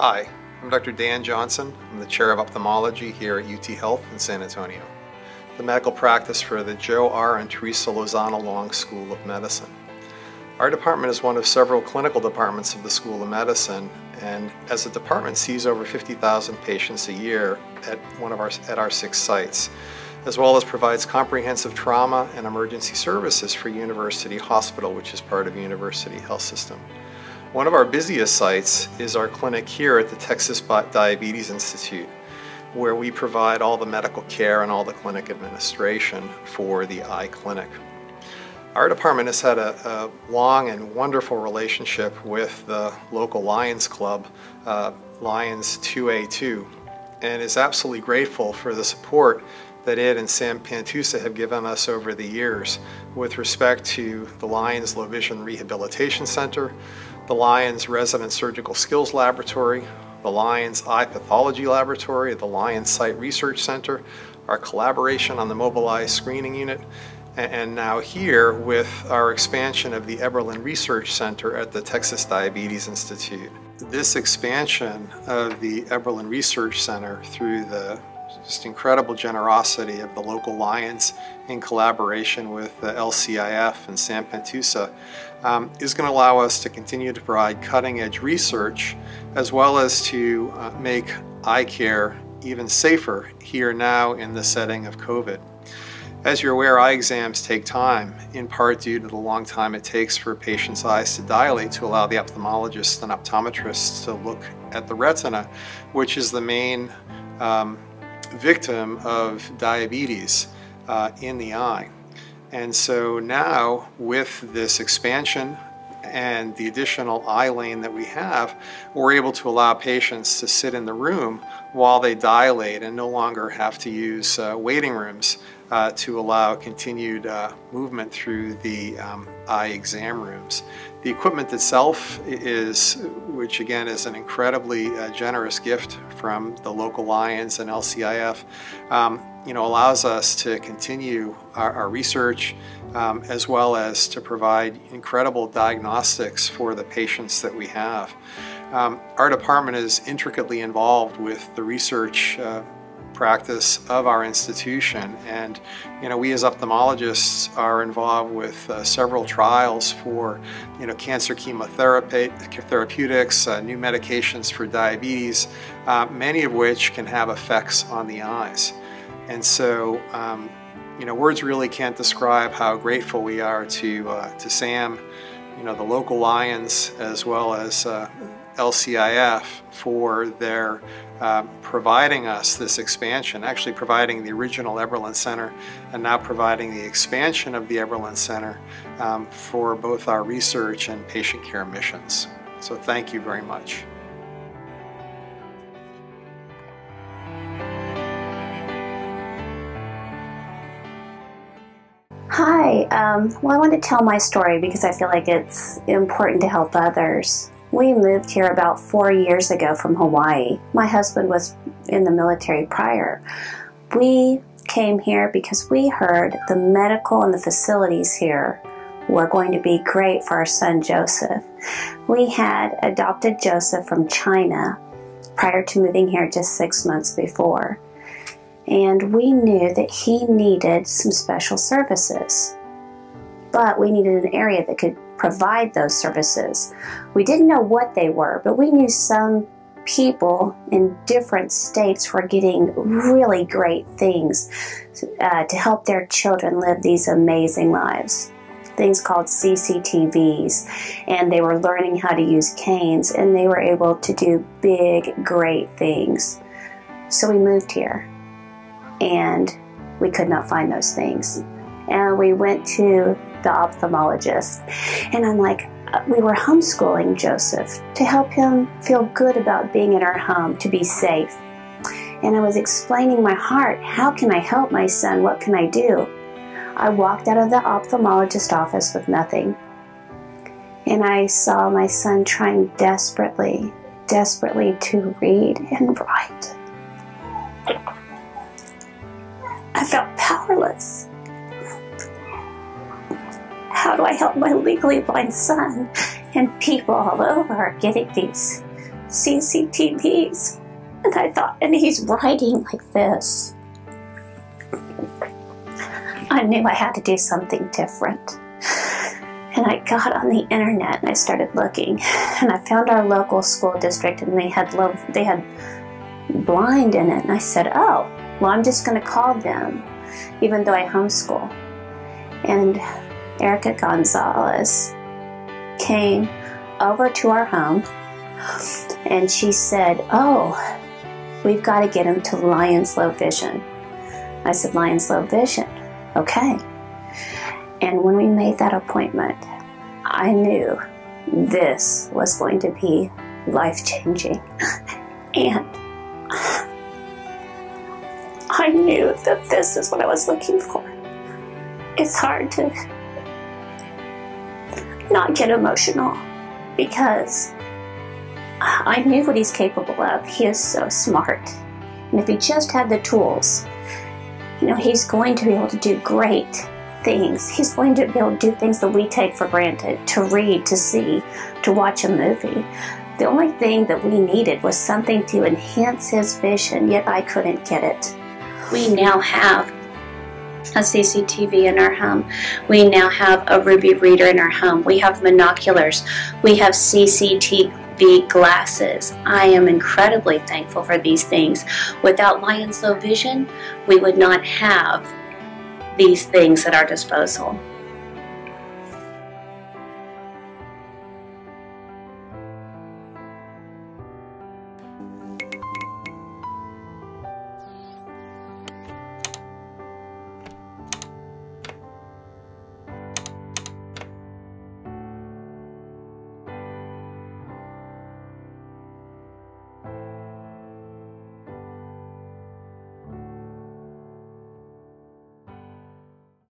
Hi, I'm Dr. Dan Johnson. I'm the Chair of Ophthalmology here at UT Health in San Antonio, the medical practice for the Joe R. and Teresa Lozano Long School of Medicine. Our department is one of several clinical departments of the School of Medicine, and as a department sees over 50,000 patients a year at our 6 sites, as well as provides comprehensive trauma and emergency services for University Hospital, which is part of University Health System. One of our busiest sites is our clinic here at the Texas Diabetes Institute, where we provide all the medical care and all the clinic administration for the eye clinic. Our department has had a long and wonderful relationship with the local Lions Club, Lions 2A2, and is absolutely grateful for the support that it and Sam Pantusa have given us over the years with respect to the Lions Low Vision Rehabilitation Center, the Lions Resident Surgical Skills Laboratory, the Lions Eye Pathology Laboratory, the Lions Site Research Center, our collaboration on the Mobile Eye Screening Unit, and now here with our expansion of the Eberlin Research Center at the Texas Diabetes Institute. This expansion of the Eberlin Research Center through the just incredible generosity of the local Lions in collaboration with the LCIF and Sam Pantusa is going to allow us to continue to provide cutting-edge research as well as to make eye care even safer here now in the setting of COVID. As you're aware, eye exams take time, in part due to the long time it takes for a patient's eyes to dilate to allow the ophthalmologists and optometrists to look at the retina, which is the main victim of diabetes in the eye. And so now with this expansion and the additional eye lane that we have, we're able to allow patients to sit in the room while they dilate and no longer have to use waiting rooms to allow continued movement through the eye exam rooms. The equipment itself which again is an incredibly generous gift from the local Lions and LCIF, allows us to continue our research as well as to provide incredible diagnostics for the patients that we have. Our department is intricately involved with the research practice of our institution, and we as ophthalmologists are involved with several trials for cancer chemotherapy, therapeutics, new medications for diabetes, many of which can have effects on the eyes. And so words really can't describe how grateful we are to Sam, the local Lions, as well as LCIF for their providing us this expansion, actually providing the original Eberlin Center and now providing the expansion of the Eberlin Center for both our research and patient care missions. So thank you very much. Hi, well, I want to tell my story because I feel like it's important to help others. We moved here about 4 years ago from Hawaii. My husband was in the military prior. We came here because we heard the medical and the facilities here were going to be great for our son Joseph. We had adopted Joseph from China prior to moving here just 6 months before. And we knew that he needed some special services. But we needed an area that could provide those services. We didn't know what they were, but we knew some people in different states were getting really great things to help their children live these amazing lives. Things called CCTVs, and they were learning how to use canes, and they were able to do big, great things. So we moved here, and we could not find those things. And we went to the ophthalmologist, and I'm like, we were homeschooling Joseph to help him feel good about being in our home, to be safe. And I was explaining my heart, how can I help my son? What can I do? I walked out of the ophthalmologist office with nothing. And I saw my son trying desperately to read and write. I felt powerless. How do I help my legally blind son? And people all over are getting these CCTVs. And I thought, and he's writing like this. I knew I had to do something different. And I got on the internet and I started looking, and I found our local school district, and they had blind in it. And I said, oh, well, I'm just going to call them, even though I homeschool. And Erica Gonzalez came over to our home, and she said, oh, we've got to get him to Lions Low Vision. I said, Lions Low Vision, okay. And when we made that appointment, I knew this was going to be life-changing. And I knew that this is what I was looking for. It's hard to not get emotional because I knew what he's capable of. He is so smart. And if he just had the tools, you know, he's going to be able to do great things. He's going to be able to do things that we take for granted, to read, to see, to watch a movie. The only thing that we needed was something to enhance his vision, yet I couldn't get it. We now have a CCTV in our home. We now have a Ruby reader in our home. We have monoculars. We have CCTV glasses. I am incredibly thankful for these things. Without Lions Low Vision, we would not have these things at our disposal.